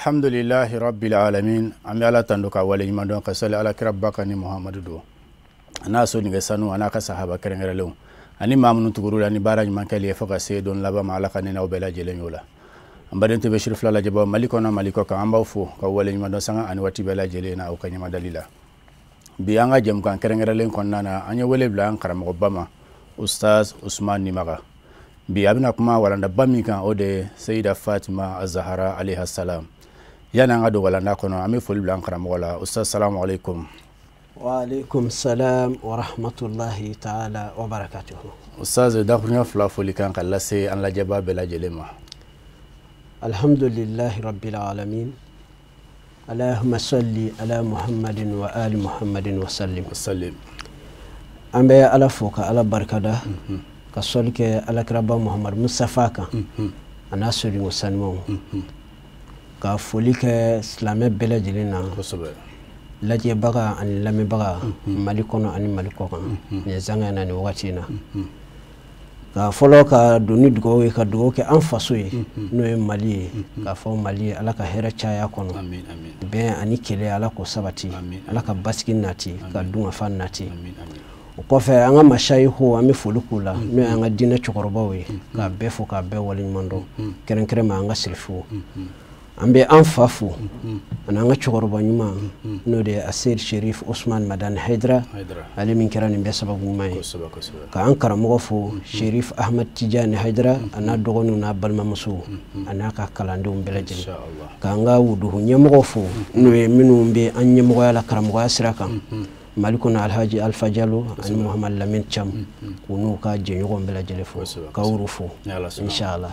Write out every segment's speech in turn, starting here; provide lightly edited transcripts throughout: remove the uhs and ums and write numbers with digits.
Alhamdulillahi rabbil alamin. An bɛ Ala tando ka waleɲuman dɔn ka sali alakira ba kan ni Muhamadu don. A n'a so nɛgɛ sanu a n'a ka sahaba kɛrɛnkɛrɛnlenw ani maa minnu tugur'u la ni baara ɲuman kɛli ye fo ka se don laban ma. Ala ka ne n'aw bɛɛ lajɛlen y'o la. An baden tɛ Bɛsiri fila lajɛbaaw Mali kɔnɔ Mali kɔ kan an b'aw fo ka waleɲuman dɔn sanga ani waati bɛɛ lajɛlen na aw ka ɲamadali la. Bi an ka jɛmukan kɛrɛnkɛrɛnlen kɔnɔna na an ye wele bila an karamɔgɔba ma Ustaz Usman Nimaga. Bi a bɛna kuma walandaba min kan o de ye Seyida Fatima Az-Zahra alayha salam. Yani an ka don walanda kɔnɔ an bɛ foli bila an karamɔgɔ la. Ustaz salamu alaikum. Wa alaikum salam wa rahmatullahi ta'ala wa barakatuhu. Ustaz dakuruɲa fila foli kan ka lase an lajɛbaa bɛɛ lajɛlen ma. Alhamdulillahi rabbil alamin. Allahumma salli ala Muhammadin wa ali Muhammadin wa sallim. An bɛ Ala fo ka Ala barikada ka sɔli kɛ alakiraba Muhammad Mustafa kan a n'a sɔliŋo sanumaw ka foli kɛ silamɛ bɛɛ lajɛlen na lajɛbaga ani lamɛnbaga Mali kɔnɔ ani Mali kɔ kan nin zanga na ni wagati na ka fɔlɔ ka don ni dugawu ye ka dugawu kɛ an faso ye n'o ye Mali ye k'a fɔ Mali ye Ala ka hɛrɛ caya kɔnɔ bɛn ani kɛlɛ Ala ko sabati Ala ka basigi nati ka dungafa nati o kɔfɛ an ka mashayihu an bɛ foli k'u la n'o ye an ka diinɛ cɛkɔrɔbaw ye k'a bɛɛ fo k'a bɛɛ waleɲuman dɔn kɛrɛnkɛrɛn ma an ka sirifuw an bɛ an fa fo ani an ka cɛkɔrɔba ɲuman n'o de ye Aseyid Sherif Usman Madani Haidara ale min kɛra nin bɛɛ sababu ɲuman ye k'an karamɔgɔ fo Sherif Ahmad Tijani Haidara a n'a dɔgɔninw n'a balimamusow a n'a ka kalandenw bɛɛ lajɛlen k'an ka wuduhu ɲɛmɔgɔ fo n'o ye minnu bɛ an ɲɛmɔgɔya la karamɔgɔya sira kan Mali kɔnɔ Alhaji Alfa Diallo ani Muhammad Lamin Cham k'u n'u ka jɛɲɔgɔn bɛɛ lajɛlen fo ka wuru fo inshallah.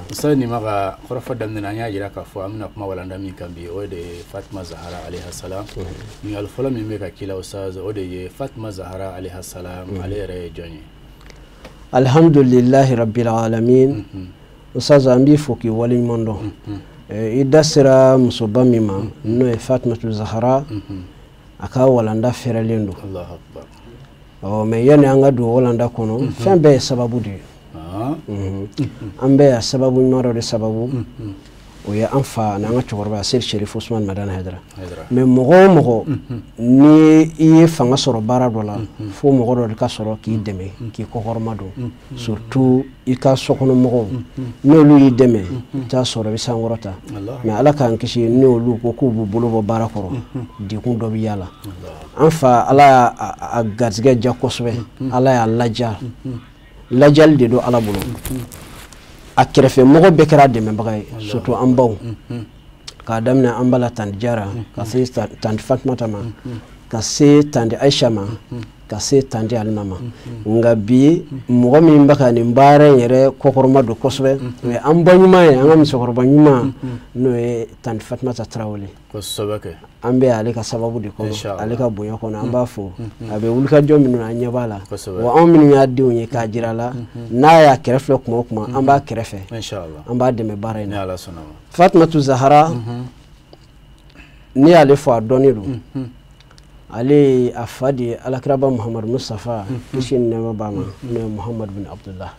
Ustaz Nimaga kɔrɔfɔ daminɛ an y'a jira k'a fɔ an bɛna kuma walanda min kan bi o de ye Fatima Zahra alayha salam. Ɲininkali fɔlɔ min bɛ ka k'i la Ustaz o de ye Fatima Zahra alayha salam ale yɛrɛ ye jɔn ye? Alhamdulillahi rabbil alamin. Ustaz an b'i fo k'i waleɲuman dɔn. I da sera musoba min ma n'o ye Fatimatu Zahra a ka walanda fɛrɛlen don mais yani an ka don walanda kɔnɔ fɛn bɛɛ ye sababu de ye an bɛɛ ye sababu ɲuman dɔ de sababu o ye an fa n'an ka cɛkɔrɔba Aseyid Sherif Usman Madani Haidara mais mɔgɔ o mɔgɔ ni i ye fanga sɔrɔ baara dɔ la fo mɔgɔ dɔ de ka sɔrɔ k'i dɛmɛ k'i kɔkɔrɔma don surtout i ka sokɔnɔmɔgɔw n'olu y'i dɛmɛ i t'a sɔrɔ i bɛ sankɔrɔta mais Ala k'an kisi n'olu ko k'u b'u bolo bɔ baara kɔrɔ dekun dɔ bɛ y'a la an fa Ala y'a garizigɛ diya kosɛbɛ Ala y'a laja lajali de don Ala bolo a kɛrɛfɛ mɔgɔ bɛɛ kɛra dɛmɛbaga ye surtout an baw k'a daminɛ an bala Tanti Jara ka se Tanti Fatumata ma ka se Tanti Aisha ma ka se Tanti Alima ma nka bi mɔgɔ min bɛ ka nin baara in yɛrɛ kɔkɔrɔma don kosɛbɛ o ye an ba ɲuman ye an ka musokɔrɔba ɲuman n'o ye Tanti Fatumata Tarawele an bɛ ale ka sababu de kɔnɔ ale ka bonya kɔnɔ an b'a fɔ a bɛ wulikajɔ minnu an ɲɛ b'a la wa anw minnu y'a denw ye k'a jira la n'a y'a kɛrɛfɛ kuma o kuma an b'a kɛrɛfɛ an b'a dɛmɛ baara in na Fatimatu Zahra ni y'ale fɔ a dɔnnen don ale a fa de ye alakiraba Muhammad Mustafa kisi ni nɛɛma b'a ma n'o ye Muhammad bin Abdullah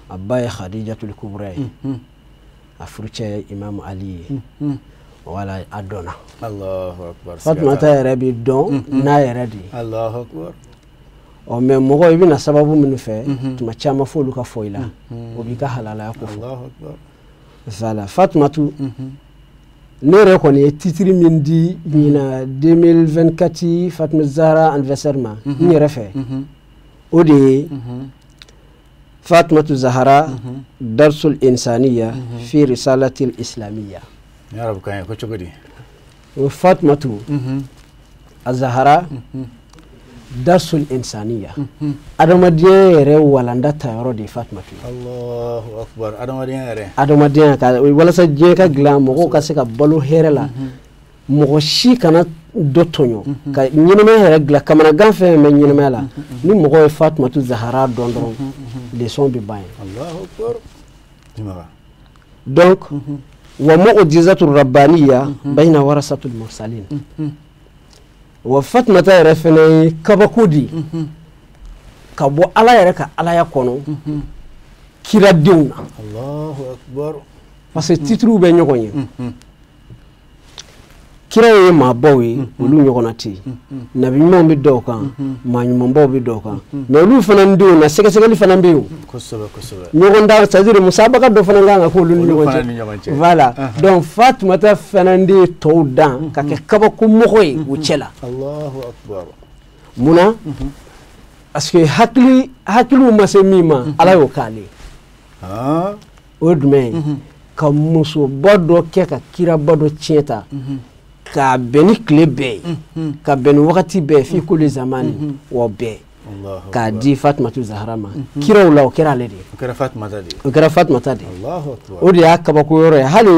a ba ye Khadijatul Kubra ye a furucɛ ye Imam Ali ye wala a dɔnna Fatumata yɛrɛ bɛ dɔn n'a yɛrɛ de ye mais mɔgɔ i bɛna sababu minnu fɛ tuma caman f'olu ka fɔ i la o b'i ka halalaya ko fɔ voilà Fatumatu ne yɛrɛ kɔni ye titre min di ɲina 2024 Fatima Zahra anniversaire ma n yɛrɛ fɛ o de ye Fatimatu Zahra darsul insaniya fi risalatil islamiyya Fatimatu Az-Zahra darsul insaniya adamadenya yɛrɛ walanda ta yɔrɔ de ye Fatimatu Allahu akbar adamadenya ka walasa diɲɛ ka dilan mɔgɔw ka se ka balo hɛrɛ la mɔgɔ si kana dɔ tɔɲɔ ka ɲɛnɛmaya yɛrɛ dilan kamanagan fɛn bɛ ɲɛnɛmaya la ni mɔgɔ ye Fatimatu Zahra dɔn dɔrɔn leçon bɛ ban ye donc wa mu'jizatu rabbaniya bayna warasatul mursalin wa Fatimata yɛrɛ fɛnɛ ye kabako di ka bɔ Ala yɛrɛ ka Alaya kɔnɔ kiradenw na parce que titre bɛ ɲɔgɔn ye kira ye maabaw ye olu ɲɔgɔnna tɛ yen nabi ɲumanw bɛ dɔw kan maa ɲumanbaw bɛ dɔw kan mais olu fana denw na sɛgɛsɛgɛli fana bɛ yen ɲɔgɔn dan c'est-à-dire musabaga dɔ fana kan ka k'olu ni ɲɔgɔn cɛ voilà donc Fatumata fana de tɔw dan ka kɛ kabako mɔgɔ ye u cɛ la munna parce que hakiliw ma se min ma Ala y'o k'ale o ye jumɛn ye ka musoba dɔ kɛ ka kiraba dɔ tiɲɛ ta ka bɛn ni tile bɛɛ ye ka bɛn ni wagati bɛɛ fi kulli zamani wa bɛɛ k'a di Fatumatu Zahara ma kiraw la o kɛra ale de ye o kɛra Fatumata de o de y'a kabako yɔrɔ ye hali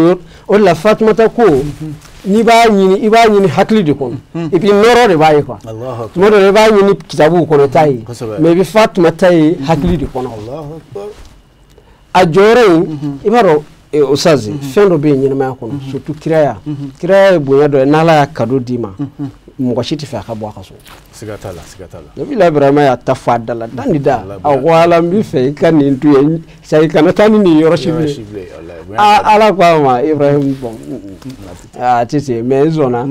o de la Fatumata ko n'i b'a ɲini i b'a ɲini hakili de kɔnɔ et puis nɔrɔ de b'a ye quoi tuma dɔ la i b'a ɲini kitabuw kɔnɔ t'a ye mais i bɛ Fatumata ye hakili de kɔnɔ a jɔyɔrɔ in i b'a dɔn Oustaz fɛn dɔ bɛ yen ɲɛnamaya kɔnɔ surtout kiraya ye bonya dɔ ye n'Ala y'a cadeau d'i ma mɔgɔ si tɛ fɛ a ka bɔ a ka so siga t'a la Nabila Ibrahima y'a ta fɔ a da la da ni da a ko Ala n bɛ fɛ i ka nin to yen c'est kana taa ni nin yɔrɔ si bilen Ala ko a ma Ibrahima bon a tɛ se mais i sɔnna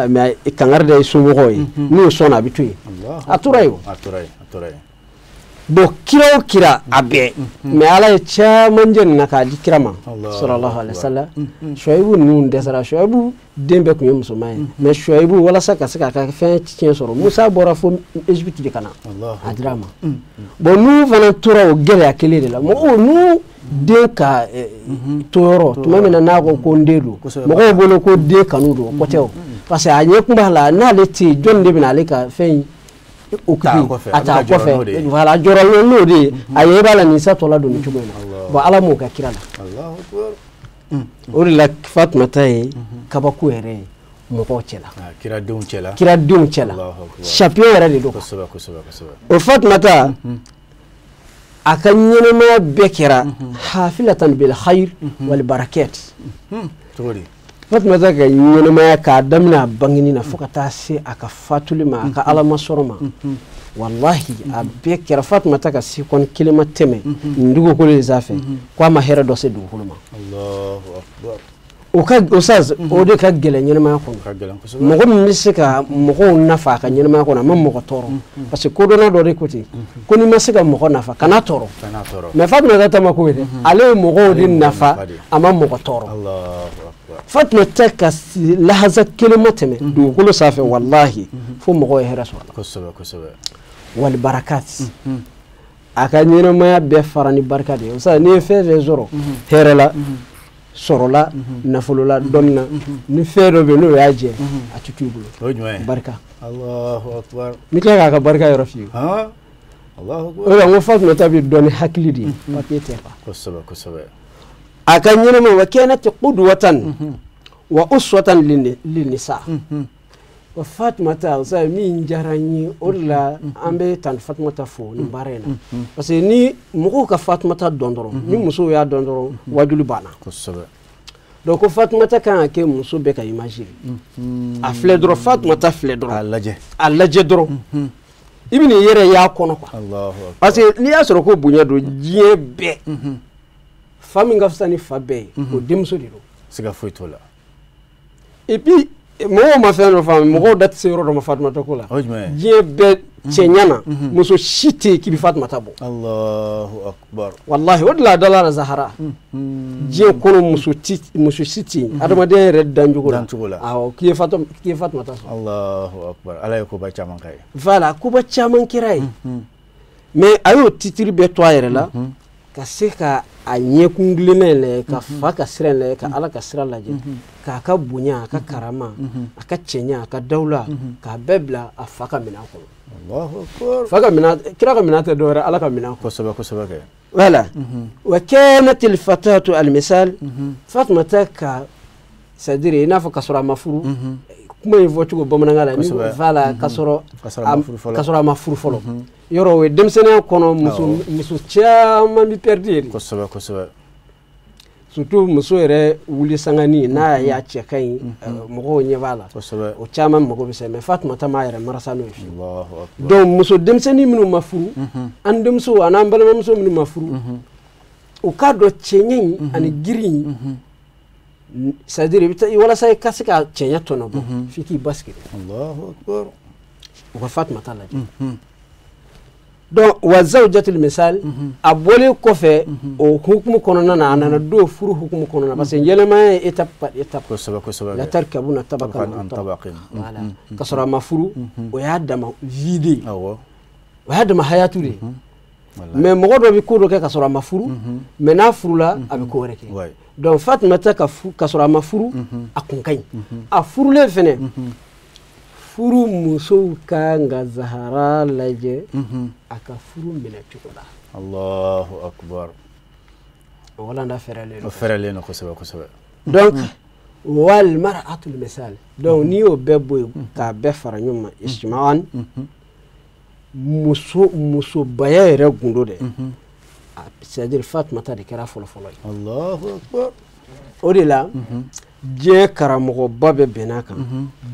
mais kangari da i somɔgɔw ye n'o sɔnna a bɛ to yen a tora yen bon kira o kira a bɛɛ mais Ala ye caman jɛ nin na k'a di kira ma sallallahu alaihi wasallam Shuaibu ninnu dɛsɛra Shuaibu den bɛɛ tun ye musoman ye mais Shuaibu walasa ka se k'a ka fɛn tiɲɛ sɔrɔ Musa bɔra fo Égypte de ka na a dira a ma bon n'u fana tora o gɛlɛya kelen de la mɔgɔw n'u den ka to yɔrɔ tuma min na n'a ko ko n den don mɔgɔw bolo ko den kanu don o kɔ tɛ o parce que a ɲɛ kun b'a la n'ale tɛ yen jɔnni de bɛna ale ka fɛn a taa kɔfɛ voilà jɔrɔlen n'o de ye a ye i b'a la nin sa tɔla don ni cogo in na bon Ala m'o ka kira la o de la Fatumata ye kabako yɛrɛ ye mɔgɔw cɛla kiradenw cɛla champion yɛrɛ de don o Fatumata a ka ɲɛnɛmaya bɛɛ kɛra hafilatan bil khair wal barakat Fatumata ka ɲɛnɛmaya k'a daminɛ a bangeni na fo ka taa se a ka fatuli ma a ka alamasɔrɔ ma wallahi a bɛɛ kɛra Fatumata ka seconde kelen ma tɛmɛ nin dugukolo in sanfɛ ko a ma hɛrɛ dɔ se dugukolo ma o de ka gɛlɛn ɲɛnɛmaya kɔnɔ mɔgɔ min bɛ se ka mɔgɔw nafa a ka ɲɛnɛmaya kɔnɔ a ma mɔgɔ tɔɔrɔ parce que kodɔnna dɔ de ko ten ko n'i ma se ka mɔgɔ nafa kana tɔɔrɔ mais Fatumata ta ma ko ye dɛ ale ye mɔgɔw de nafa a ma mɔgɔ tɔɔrɔ Fatumata ka lahaza kelen ma tɛmɛ dugukolo sanfɛ wallahi fo mɔgɔw ye hɛrɛ sɔrɔ a la wal barakat a ka ɲɛnɛmaya bɛɛ fara ni barika de ye o sa n'i ye fɛn fɛn sɔrɔ hɛrɛ la sɔrɔla nafolo la dɔnni na ni fɛn dɔ bɛ yen n'o y'a jɛ a tɛ t'u bolo barika n tila k'a ka barika yɔrɔ f'i ye o la n ko Fatumata bɛ dɔn ni hakili de ye papiye tɛ quoi a ka ɲɛnɛmaya wa kanat qudwatan wa uswatan linnisa wa Fatumata o sa min diyara n ye o de la an bɛ tan Fatumata fo nin baara in na parce que ni mɔgɔw ka Fatumata dɔn dɔrɔn ni musow y'a dɔn dɔrɔn wajulu banna donc ko Fatumata kan ka kɛ muso bɛɛ ka image a filɛ dɔrɔn Fatumata filɛ dɔrɔn a lajɛ dɔrɔn i bɛ n'i yɛrɛ y'a kɔnɔ quoi parce que n'i y'a sɔrɔ ko bonya don diɲɛ bɛɛ fa min ka fisa ni fa bɛɛ ye o denmuso de don siga foyi t'o la et puis mɔgɔw ma fɛn dɔ faamu mɔgɔw da tɛ se yɔrɔ dɔ ma Fatumata ko la diɲɛ bɛɛ cɛɲa na muso si tɛ yen k'i bɛ Fatumata bɔ Allahu akbar wallahi o de la a dala la Zahara diɲɛ kɔnɔ muso si tɛ yen adamadenya yɛrɛ dancogo la awɔ k'i ye Fatumata sɔrɔ Allahu akbar Ala ye koba caman k'a ye voilà koba caman kɛra ye mais a y'o titiri bɛɛ to a yɛrɛ la ka se ka a ɲɛkun tilenna in lajɛ ka fa ka sira in lajɛ ka Ala ka sira lajɛ k'a ka bonya a ka karama a ka cɛɲa a ka dawula k'a bɛɛ bila a fa ka minɛn kɔnɔ fa ka minɛn kira ka minɛn tɛ dɔwɛrɛ Ala ka minɛn kɔnɔ kosɛbɛ kɛ voilà wa kanat al fatatu al misal Fatumata ka c'est-à-dire i n'a fɔ ka sɔrɔ a ma furu kuma in fɔ cogo bamanankan la ni voilà ka sɔrɔ a ma furu fɔlɔ yɔrɔ o ye denmisɛnninya kɔnɔ muso caman bi perdu ye kosɛbɛ surtout muso yɛrɛ wuli sangani n'a y'a cɛ ka ɲi mɔgɔw ɲɛ b'a la o caman mago bɛ se mais Fatumata m'a yɛrɛ marasa n'o ye fiyewu donc muso denmisɛnnin minnu ma furu an denmuso a n'an balimamuso minnu ma furu u k'a dɔn cɛɲɛ in ani giri in c'est-à-dire wala say kasika cenya tono bo fiki baskiri Allahu akbar wa Fatima tala donc wa zawjatul misal abole ko fe o hukumu konona na anana do furu hukumu konona parce que yelema étape par étape ko soba la tarkabuna tabaqan an tabaqin voilà kasara mafuru o yadama vide awo o yadama hayatu de mais mogo do bi ko do ke kasara mafuru mais na furu la abi ko reke donc Fatima ta kasara mafuru akunkay a furu le fene furu muso kanga Zahara laje aka furu mena tukola Allahu akbar wala nda ferale no ko soba donc wal mar'atul misal donc ni o bebo ka be fara nyuma ijma'an muso bayere gundo de c'est-à-dire Fatima ta de kera folo Allahu akbar o de la diɲɛ karamɔgɔ ba bɛ bɛn'a kan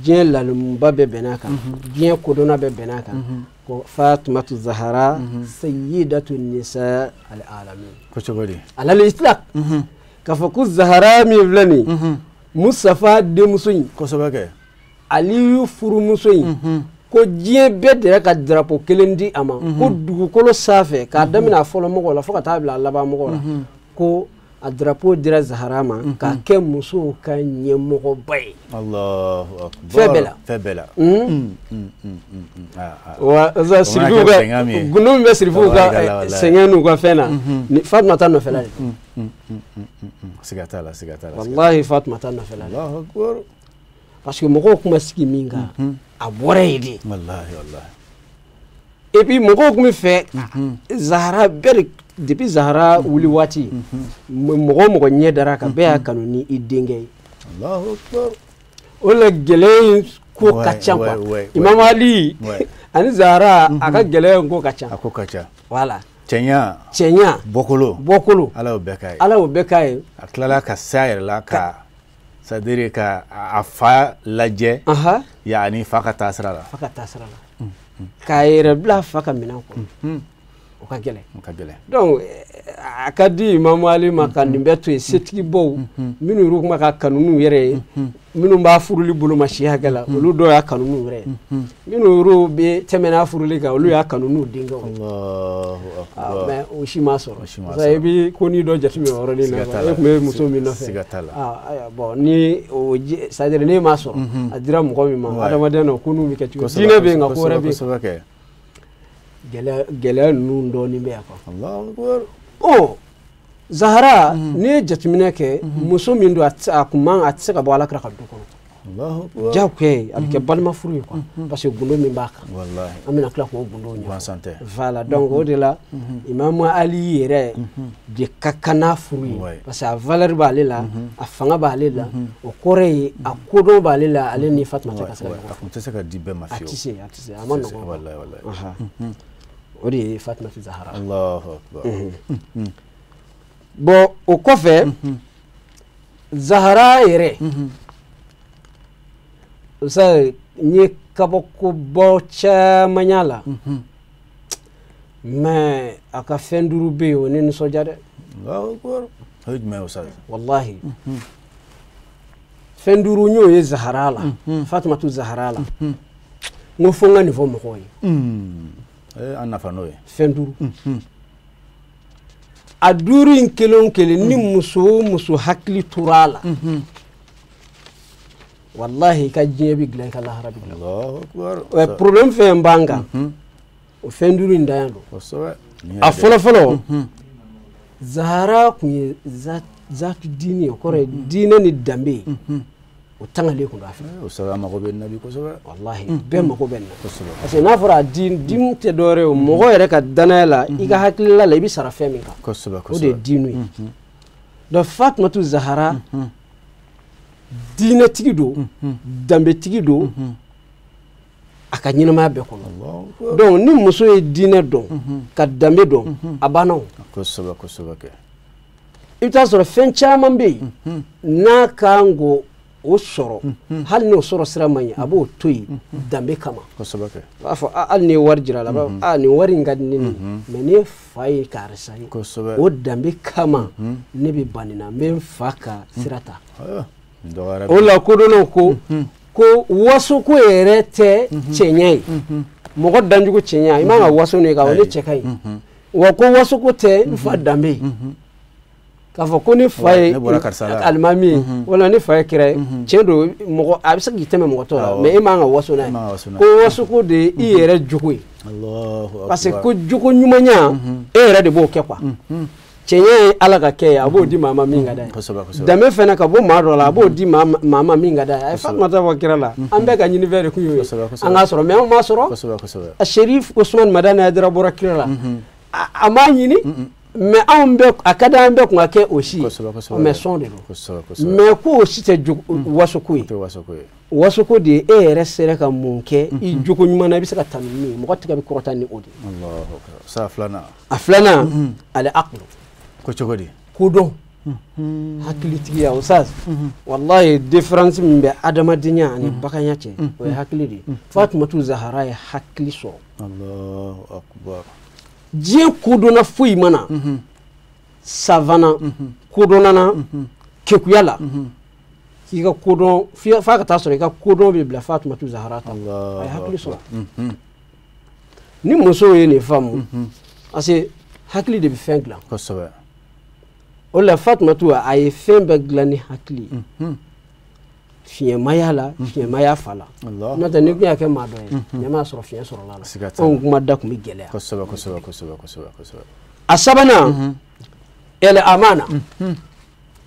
diɲɛ lalumuba bɛ bɛn'a kan diɲɛ kodɔnna bɛ bɛn'a kan ko Fatimatu Zahara sayyidatu nisa al-alamin ko cogodi alal itlaq ka fɔ ko Zahara min filɛ nin Mustafa denmuso in kosɛbɛ kɛ Aliyu furumuso in ko diɲɛ bɛɛ dɛrɛ ka drapeau kelen di a ma ko dugukolo sanfɛ k'a daminɛ a fɔlɔ mɔgɔw la fo ka taa bila a laban mɔgɔw la ko a drapeau dira Zahara ma ka kɛ muso ka ɲɛmɔgɔba ye Allahu akbar fɛn bɛɛ la wa sirifuw ka gundo min bɛ sirifuw ka sɛgɛn n'u ka fɛn na Fatima ta nɔfɛla de siga t'a la wallahi Fatima ta nɔfɛla de Allahu akbar parce que mɔgɔw kuma sigi min kan a bɔra yen de wallahi et puis mɔgɔw kun bɛ fɛ Zahara bɛɛ de depuis Zahara wuli waati mɔgɔ ɲɛ dara ka bɛɛ y'a kanu ni i denkɛ ye Allahu akbar o la gɛlɛya ko ka ca quoi Imam Ali ani Zahara a ka gɛlɛya ko ka ca a ko ka ca voilà cɛnya bɔkolo ala y'o bɛɛ k'a ye a tilala ka s'a yɛrɛ la ka c'est-à-dire ka a fa lajɛ yani fa ka taa sira la k'a yɛrɛ bila fa ka minɛn kɔnɔ o ka gɛlɛn donc a ka di Imam Ali ma ka nin bɛɛ to yen setigibaw minnu yɛrɛ kuma ka kanu n'u yɛrɛ ye minnu b'a furuli bolo ma si hakɛ la olu dɔw y'a kanu n'u yɛrɛ ye minnu yɛrɛ bɛ tɛmɛna furuli kan olu y'a kanu n'u denkɛw ye mais o si ma sɔrɔ parce que i bɛ ko ni dɔ jateminɛ o yɔrɔnin na e tun bɛ muso min nɔfɛ bon ni o c'est-à-dire ne m'a sɔrɔ a dira mɔgɔ min ma adamadenya na ko n'u bɛ kɛ cogo diinɛ bɛ yen nka ko wɛrɛ bɛ yen gɛlɛya ninnu dɔɔnin bɛ yan quoi oh Zahara ne ye jateminɛ kɛ muso min don a tɛ se ka bɔ Ala kira ka du kɔnɔ jagoya a bɛ kɛ balima furu ye quoi parce que gundo min b'a kan an bɛna tila k'o gundo ɲɛfɔ voilà donc o de la Imam Ali yɛrɛ de ka kan n'a furu ye parce que a valeur b'ale la a fanga b'ale la o kɔrɔ ye a kodɔn b'ale la ale ni Fatima tɛ ka se ka ɲɔgɔn fɛ a tɛ se ka di bɛɛ ma fiyewu a tɛ se a ma nɔgɔn o de ye Fatima Zahara Allahu akbar bon o kɔfɛ Zahara yɛrɛ ça n ye kabakobɔ caman y'a la mais a ka fɛn duuru bɛ yen o ne nisɔndiya dɛ Allahu akbar o ye jumɛn ye o sa wallahi fɛn duuru n y'o ye Zahara la Fatima Zahara la n ko fo n ka nin fɔ mɔgɔw ye an nafa n'o ye fɛn duuru a duuru in kelen o kelen ni muso o muso hakili tora a la wallahi i ka diɲɛ bɛ dilan i ka lahara bɛ dilan problème fɛn b'an kan o fɛn duuru in dan yan don a fɔlɔ-fɔlɔ Zahara kun ye zatu diini ye o kɔrɔ ye diinɛ ni danbe o tangalen kun don a fɛ o sɛbɛn a mago bɛ nabi kosɛbɛ wallahi bɛɛ mago bɛ na parce que n'a fɔra a diin tɛ dɔwɛrɛ ye o mɔgɔ yɛrɛ ka danaya la i ka hakilila la i bɛ sara fɛn min kan o de ye diinu ye donc Fatimatu Zahara diinɛtigi don danbetigi don a ka ɲɛnamaya bɛɛ kɔnɔ donc ni muso ye diinɛ dɔn ka danbe dɔn a banna o kosɛbɛ kɛ i bɛ taa sɔrɔ fɛn caman bɛ yen n'a kan ko o sɔrɔ hali n'o sɔrɔ sira man ɲi a b'o to yen danbe kama a b'a fɔ hali ni ye wari jira a la a b'a fɔ nin wari in ka di ne ni mais ne fa ye karisa ye o danbe kama ne bɛ ban nin na n bɛ n fa ka sira ta o la kodɔnnaw ko wasoko yɛrɛ tɛ cɛɲɛ ye mɔgɔ danjugu cɛɲɛ i man ka waso ne kan o ne cɛ ka ɲi wa ko wasoko tɛ n fa danbe ye k'a fɔ ko ne fa ye alimami ye wala ne fa ye kira ye tiɲɛ don mɔgɔ a bɛ se k'i tɛmɛ mɔgɔ tɔ la mais i man ka waso n'a ye ko wasoko de ye i yɛrɛ jogo ye parce que ko jogo ɲumanya e yɛrɛ de b'o kɛ quoi cɛɲɛ ye ala ka kɛ ye a b'o di maa ma min ka d'a ye danbe fana ka bɔ maa dɔ la a b'o di maa ma min ka d'a ye a ye Fatumata fɔ kira la an bɛɛ ka ɲini fɛn de kun y'o ye an k'a sɔrɔ mais an m'a sɔrɔ a Sherif Usman Madani Haidara bɔra kira la a m'a ɲini mais anw bɛɛ a ka d'an bɛɛ kun ka kɛ o si ye mais sɔn de don mais ko o si tɛ wasoko ye wasoko de ye e yɛrɛ sera ka mun kɛ i jogo ɲuman na i bɛ se ka taa ni min ye mɔgɔ tigɛ bɛ kɔrɔta ni o de ye a filanan ale aqlu ko cogo di kodɔn hakilitigiya Ustaz wallahi différence min bɛ adamadenya ani baganya cɛ o ye hakili de ye Fatumatu Zahara ye hakili sɔrɔ Allahu akbar diɲɛ kodɔnna foyi mana savana kodɔnnana kekuya la k'i ka kodɔn f'a ka taa sɔrɔ i ka kodɔn bɛ bila Fatumatu Zahara ta a ye hakili sɔrɔ ni muso ye nin faamu parce que hakili de bɛ fɛn dilan kosɛbɛ o la Fatumatu a ye fɛn bɛɛ dilan ni hakili fiɲɛmaya la fiɲɛmaya fa la n'o tɛ ni kun y'a kɛ maa dɔ ye ɲɛ m'a sɔrɔ fiɲɛ sɔrɔla la anw kuma da kun bɛ gɛlɛya kosɛbɛ a sabanan ɛlɛ amana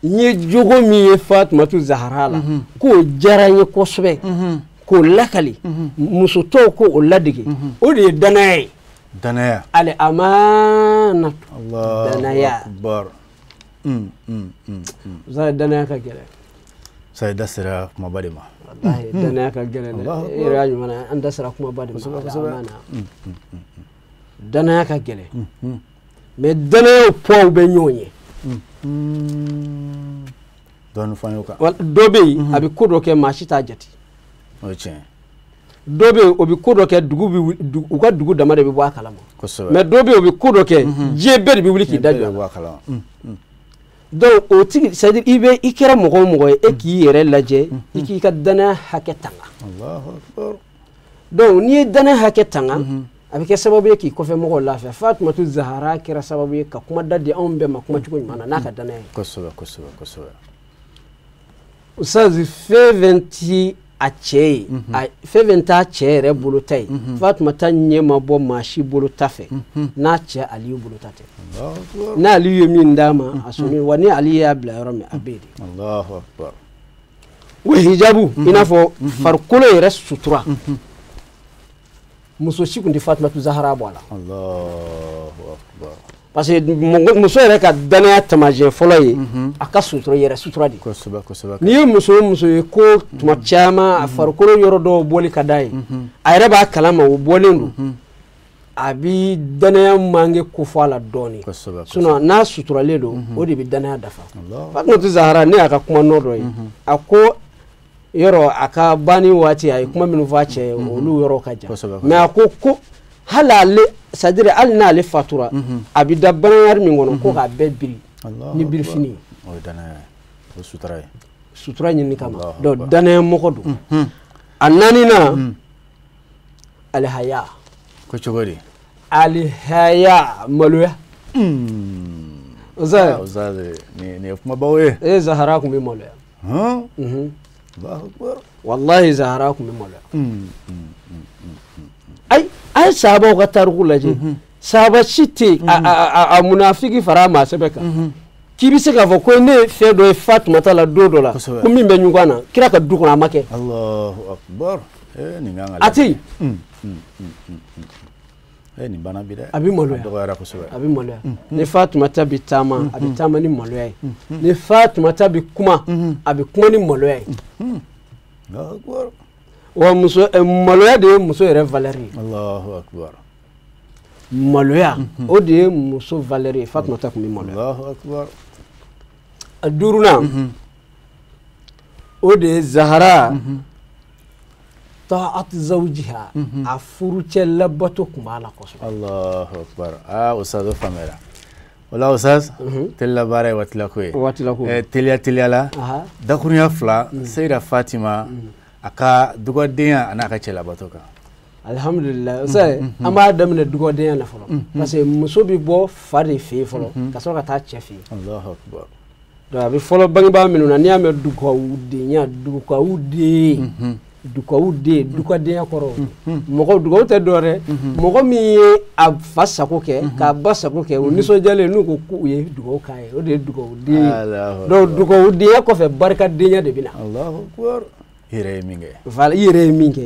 n ye jogo min ye Fatumatu Zahara la k'o diyara n ye kosɛbɛ k'o lakali muso tɔw k'o ladege o de ye danaya ye danaya ale amana danaya zai danaya ka gɛlɛn sai da sira kuma ba de ma wallahi danaya ka gɛlɛn dɛ e yɛrɛ y'a ɲuman an da sira kuma ba de ma amana danaya ka gɛlɛn mais danayaw poids bɛ ɲɔgɔn ye dɔɔni fɔ an y'o kan dɔ bɛ yen a bɛ ko dɔ kɛ maa si t'a jate o ye tiɲɛ dɔ bɛ yen o bɛ ko dɔ kɛ u ka dugu dama de bɛ bɔ a kalama mais dɔ bɛ yen o bɛ ko dɔ kɛ diɲɛ bɛɛ de bɛ wuli k'i da jɔ a la donc o tigi c'est à dire i kɛra mɔgɔ o mɔgɔ ye e k'i yɛrɛ lajɛ i k'i ka danaya hakɛ tanga donc n'i ye danaya hakɛ tanga a bɛ kɛ sababu ye k'i kɔfɛ mɔgɔw lafiya Fatumatu Zahara kɛra sababu ye ka kuma da di anw bɛɛ ma kuma cogo ɲuman na n'a ka danaya ye kosɛbɛ Ustaz fɛn fɛn ti a cɛ ye fɛn fɛn t'a cɛ yɛrɛ bolo ta ye Fatumata ɲɛ ma bɔ maa si bolo ta fɛ n'a cɛ Aliyu bolo ta tɛ n'Aliyu ye min d'a ma a sɔnna wa ni Aliyu y'a bila yɔrɔ min a bɛ yen de wa hijabu i n'a fɔ farikolo yɛrɛ sutura muso si tun tɛ Fatumatu Zahara bɔ a la parce que muso yɛrɛ ka danaya taamasiyɛn fɔlɔ ye a ka sutura yɛrɛ sutura de n'i ye muso o muso ye ko tuma caman a farikolo yɔrɔ dɔw bɔli ka d'a ye a yɛrɛ b'a kalama o bɔlen don a bɛ danaya manque ko fɔ a la dɔɔni sinon n'a suturalen don o de bɛ danaya dafa Fatumatu Zahara ne y'a ka kuma nɔ dɔ ye a ko yɔrɔ a ka banni waati a ye kuma minnu fɔ a cɛ ye olu yɔrɔ ka jan mais a ko hali ale c'est à dire hali n'ale fatura a bɛ da banayari min kɔnɔ ko k'a bɛɛ biri ni birifini ye o ye danaya ye o sutura ye sutura ɲini kama donc danaya mɔgɔ don a naaninan alihaya ko cogo di alihaya maloya Ustaz nin ye kumabaw ye Zahara tun bɛ maloya wallahi Zahara tun bɛ maloya a ye sahabaw ka tariku lajɛ sahaba si tɛ a munafiki fara a maa sɛbɛ kan k'i bɛ se k'a fɔ ko ne ye fɛn dɔ ye Fatumata la don dɔ la ko min bɛ ɲugun na kira ka du kɔnɔ a ma kɛ a tɛ yen nin bana bi dɛ a bɛ maloya a bɛ maloya ni Fatumata bɛ taama a bɛ taama ni maloya ye ni Fatumata bɛ kuma a bɛ kuma ni maloya ye wa maloya de ye muso yɛrɛ valeur ye maloya o de ye muso valeur ye Fatumata tun bɛ maloya a duurunan o de Zahara ta'at zawjiha a furu cɛ labato kun b'a la kosɛbɛ. Allahu akbar. Ustaz o faamuyara. Wala Ustaz teliya baara ye waati lako ye. Waati lako. Teliya la dakurunya 2 Seyda Fatima a ka dɔgɔdenya a n'a ka cɛ labato kan. Alhamdulillah Ustaz an b'a daminɛ dɔgɔdenya na fɔlɔ parce que muso bɛ bɔ fa de fɛ yen fɔlɔ ka sɔrɔ ka taa cɛ fɛ yen. Allahu akbar. Donc a bɛ fɔlɔ bangebaa minnu na n'i y'a mɛn dukadenya kɔrɔ mɔgɔ dugawu tɛ dɔwɛrɛ mɔgɔ min ye a fa sago kɛ k'a ba sago kɛ o nisɔndiyalen n'u ko k'u ye dugawu k'a ye o de ye dugawuden ye. Donc dugawudenya kɔfɛ barikadenya de bɛ na. Allahu akbar. I yɛrɛ ye min kɛ. Voilà i yɛrɛ ye min kɛ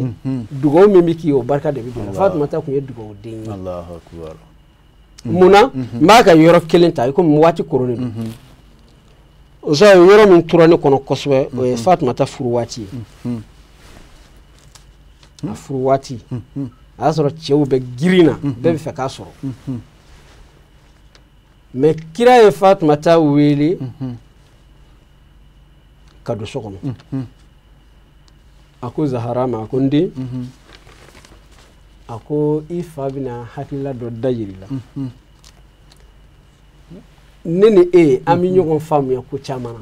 dugawu min bɛ k'i ye o barika de bɛ don. Fatumata tun ye dugawuden ye. Allahu akbar. Munna n b'a ka yɔrɔ kelen ta i komi waati koronnen don. O yɔrɔ min tora ne kɔnɔ kosɛbɛ o ye Fatumata furu waati ye. A furu waati a y'a sɔrɔ cɛw bɛ girin na bɛɛ bɛ fɛ k'a sɔrɔ mais kira ye Fatumata wele ka don so kɔnɔ a ko Zahara ma a ko n den a ko i fa bɛna hakilila dɔ da yiri la ne ni e an bɛ ɲɔgɔn faamuya ko caman na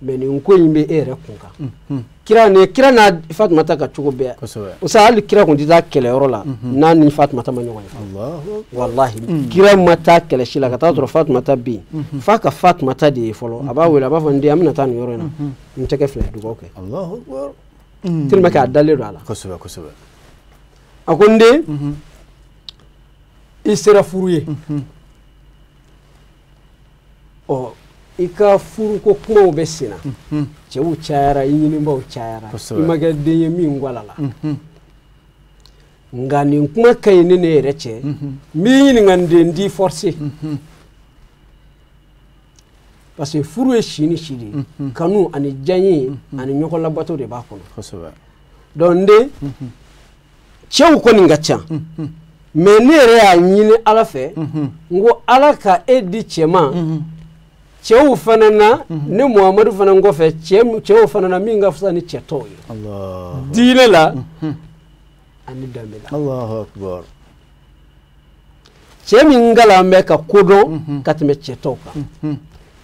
mais nin ko in bɛ e yɛrɛ kun kan kira n'a Fatumata ka cogo bɛɛ o sa hali kira kun tɛ taa kɛlɛyɔrɔ la n'a ni Fatumata ma ɲɔgɔn ye wallahi kira ma taa kɛlɛsi la ka taa sɔrɔ Fatumata bɛ yen f'a ka Fatumata de ye fɔlɔ a b'a wele a b'a fɔ n den an bɛna taa nin yɔrɔ in na n tɛgɛ filɛ dugawu kɛ tellement que a dalen don a la kosɛbɛ a ko n den i sera furu ye ɔ i ka furu ko kumaw bɛ sen na cɛw cayara i ɲinibaaw cayara i ma kɛ den ye min gwalala nka nin kuma ka ɲi ne ne yɛrɛ cɛ n b'i ɲininka n den di forcer parce que furu ye si ni si de ye kanu ani diyaɲe ani ɲɔgɔn labato de b'a kɔnɔ donc n den cɛw kɔni ka ca mais ne yɛrɛ y'a ɲini Ala fɛ n ko Ala ka e di cɛ ma cɛw fana na ne Muhamadu fana kɔfɛ cɛw fana na min ka fisa ni cɛ tɔw ye diinɛ la ani danbe la. Allahu akbar. cɛ min galan bɛ ka kodɔn ka tɛmɛ cɛ tɔw kan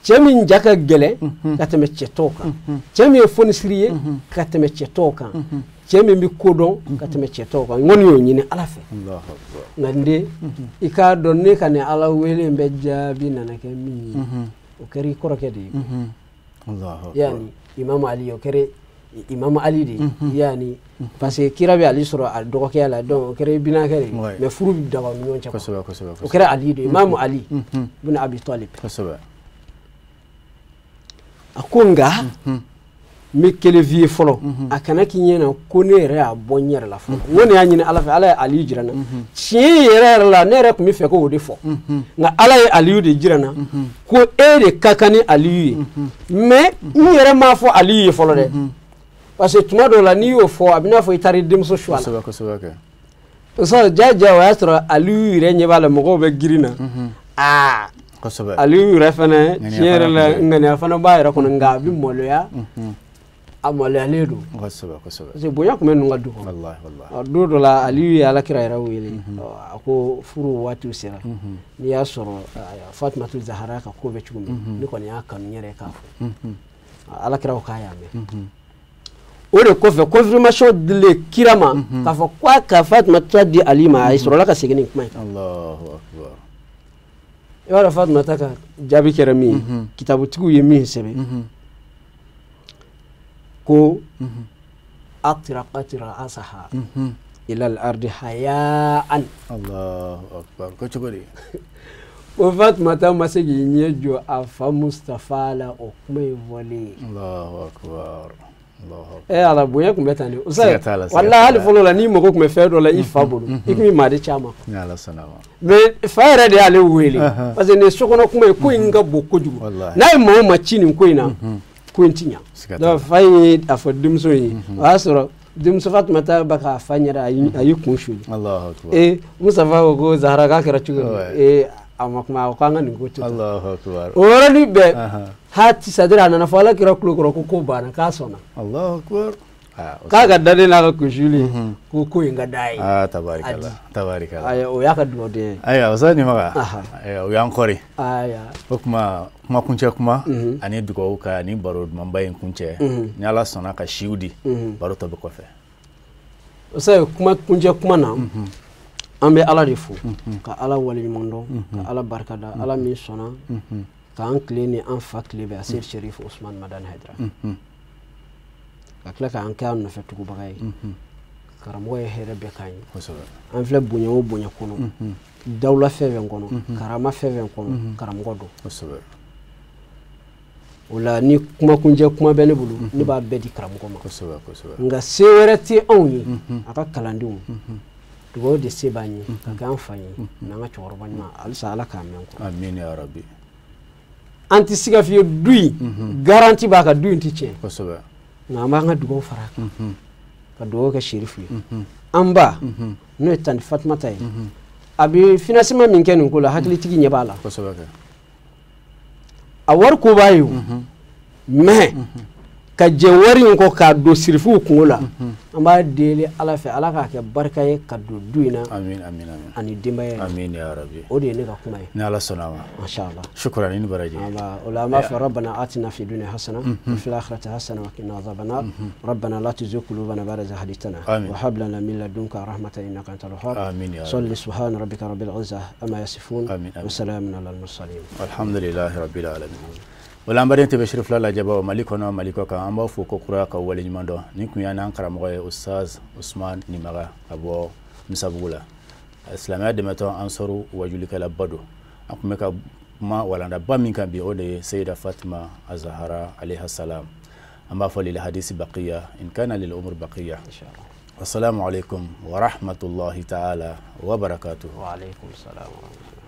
cɛ min ja ka gɛlɛn ka tɛmɛ cɛ tɔw kan cɛ min ye fonisiri ye ka tɛmɛ cɛ tɔw kan cɛ min bɛ kodɔn ka tɛmɛ cɛ tɔw kan n kɔni y'o ɲini Ala fɛ nka n den i k'a dɔn ne ka nin Ala wele in bɛ jaabi nana kɛ min ye o kɛra i kɔrɔkɛ de ye yani Imam Ali o kɛra Imam Ali de ye yani parce que kira bɛ Ali sɔrɔ a dɔgɔkɛya la donc o kɛra i binakɛ de ye mais furu bɛ daga ni ɲɔgɔn cɛ o kɛra Ali de ye Imam Ali bin Abi Talib a ko nka n bɛ kelen f'i ye fɔlɔ a kana k'i ɲɛna ko ne yɛrɛ y'a bɔ n yɛrɛ la fɔlɔ n ko ne y'a ɲini Ala fɛ Ala ye Aliyu jira n na tiɲɛ yɛrɛ la ne yɛrɛ tun bɛ fɛ k'o de fɔ nka Ala ye Aliyu de jira n na ko e de ka kan ni Aliyu ye mais n yɛrɛ m'a fɔ Aliyu ye fɔlɔ dɛ parce que tuma dɔw la n'i y'o fɔ a bɛ n'a fɔ i taara i denmuso su a la o jaja o y'a sɔrɔ Aliyu yɛrɛ ɲɛ b'a la mɔgɔw bɛ girin na Aliyu yɛrɛ fana tiɲɛ yɛrɛ la ŋaniya fana b'a yɛrɛ kɔnɔ nka a bɛ maloya a maloyalen don parce que bonya tun bɛ ninnu ka du kɔnɔ don dɔ la Aliyu ye Alakira yɛrɛ wele a ko furu waatiw sera n'i y'a sɔrɔ Fatumata Zahara ka ko bɛ cogo min ne kɔni y'a kanu n yɛrɛ k'a fɔ Alakira ko k'a y'a mɛn o de kɔfɛ confirmation dilen kira ma k'a fɔ k'a ka Fatumata di Ali ma a sɔrɔla ka segin nin kuma ye i b'a dɔn Fatumata ka jaabi kɛra min ye kitabutigiw ye min sɛbɛn ko atraqat ra'saha ila al-ardi haya'an Allahu akbar ko cogo di o Fatumata ma se k'i ɲɛ jɔ a fa Mustafa la o kuma in fɔlen Allahu akbar ala bonya tun bɛ tan de wallahi hali fɔlɔ la n'i mago tun bɛ fɛn dɔ la i fa bolo i tun bɛ maa de caman mais fa yɛrɛ de y'ale wele parce que nin sokɔnɔ kuma ye ko in ka bon kojugu n'a ye maa o maa ci nin ko in na ko in ti ɲa donc fa ye a fɔ denmuso ye o y'a sɔrɔ denmuso Fatumata bɛ k'a fa ɲɛda a y'i kun suli Mustafa ko ko Zahara k'a kɛra cogo di ama kuma ko kan nin ko to Allahu akbar ora ni be hati sadira na fala kira kulo ko bana ka sona Allahu akbar kaga dade na ka kushuli ko inga dai tabarikalla aya o yaka dode aya wasani maka aya o yankori aya kuma kunce kuma ani dugo ka ni baro man bayin kunce ni ala sona ka shiudi baro to be ko fe sai kuma kunce kuma na an be ala de fu ka ala wali mondo ka ala barkada ala mi sona ka an kle ni an fa kle be asir sharif Usman Madan Haidara ka an ka no fe tugu bagay karamo e here be kan an fle bunya o bunya kono dawla feven kono karama feven kono karamo godo wala ni kuma kunje kuma be ne bulu ni ba be di karamo ko ma nga sewerati onyi aka kalandium dugo de sebani ka an fanyi na nga choro banya alsa ala ka men ko amin ya rabbi anti siga fi dui garanti ba ka dui ntiche na ma nga dugo fara ka dugo ka sherifu amba no tan Fatma tay abi financement min ken ko la hakli tigi nyebala awar ko bayu me ka jewari ko ka do sirifu kungola amba dele ala fe ala ka ke barka ye ka do duina amin ani dimbaye amin ya rabbi o de ne ka kuma ni ala sonama masha Allah shukran in baraji Allah ulama fa rabbana atina fi dunya hasana wa fil akhirati hasana wa qina adhaban nar rabbana la tuzigh qulubana ba'da idh hadaytana wa hab lana min ladunka rahmatan innaka antal wahhab amin ya salli subhana rabbika rabbil izzati amma yasifun wa salamun alal mursalin alhamdulillahi rabbil alamin wala mbare te bashir flala jaba maliko na maliko ka amba fu ko kura ka wali nyimando ni kunya nan karamo e ustaz Usman Nimaga abo misabula islamiyya de meto ansaru wajulika labado akume ka ma wala da ba min kan bi ode sayyida Fatima az-Zahra alayha salam amba fa lil hadisi baqiya in kana lil umur baqiya inshallah assalamu alaikum wa rahmatullahi ta'ala wa barakatuh wa alaikum assalam wa rahmatullahi